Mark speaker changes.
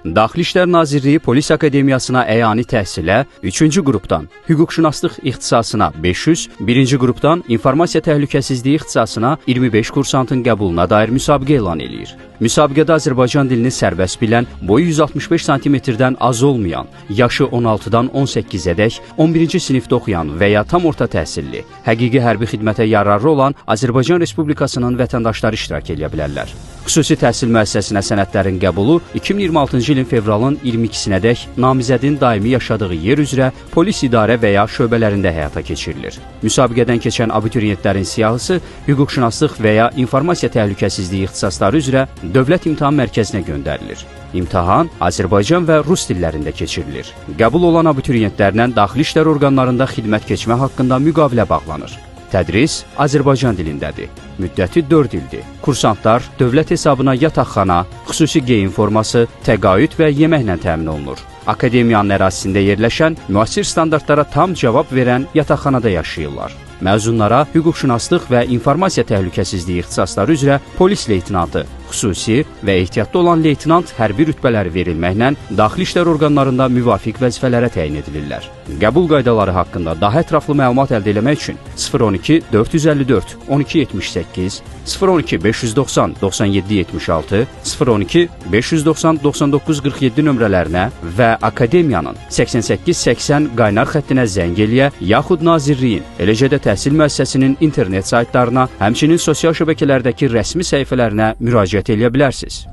Speaker 1: Daxili İşlər Nazirliyi Polis Akademiyasına əyani təhsilə 3-cü qrupdan, hüquqşünaslıq ixtisasına 500, 1-ci qrupdan informasiya təhlükəsizliyi ixtisasına 25 kursantın qəbuluna dair müsabiqə elan eləyir. Müsabiqədə Azərbaycan dilini sərbəst bilən, boyu 165 cm-dən az olmayan, yaşı 16-dan 18-ədək, 11-ci sinifdə oxuyan və ya tam orta təhsilli, həqiqi hərbi xidmətə yararlı olan Azərbaycan Respublikasının vətəndaşları iştirak edə bilərlər. Xüsusi təhsil müəssisəsinə sənədlərin qəbulu 2026-cı ilin fevralın 22-sinədək namizədin daimi yaşadığı yer üzrə polis idarə və ya şöbələrində həyata keçirilir. Müsabiqədən keçən abituriyentlərin siyahısı hüquqşünaslıq və ya informasiya təhlükəsizliyi ixtisasları üzrə Dövlət İmtahan Mərkəzinə göndərilir. İmtahan Azərbaycan və rus dillərində keçirilir. Qəbul olan abituriyentlərlə daxili işlər orqanlarında xidmət keçmə haqqında müqavilə bağlanır. Tədris Azərbaycan dilindədir. Müddəti 4 ildir. Kursantlar dövlət hesabına yataqxana, xüsusi geyim forması, təqaüd və yeməklə təmin olunur. Akademiyanın ərazisində yerləşən, müasir standartlara tam cavab verən yataqxanada yaşayırlar. Məzunlara hüquqşünaslıq və informasiya təhlükəsizliyi ixtisasları üzrə polis leytinantı, xüsusi və ehtiyatlı olan leytinant hərbi rütbələri verilməklə daxili işlər orqanlarında müvafiq vəzifələrə təyin edilirlər. Qəbul qaydaları haqqında daha ətraflı məlumat əldə etmək üçün 012 454 1278, 012 590 97 76, 012 590 99 47 nömrələrinə və Akademiyanın 8880 qaynar xəttinə zəng eləyə, yaxud Nazirliyin, eləcə də təhsil müəssisəsinin internet saytlarına, həmçinin sosial şəbəkələrdəki rəsmi səhifələrinə müraciət edə bilərsiniz.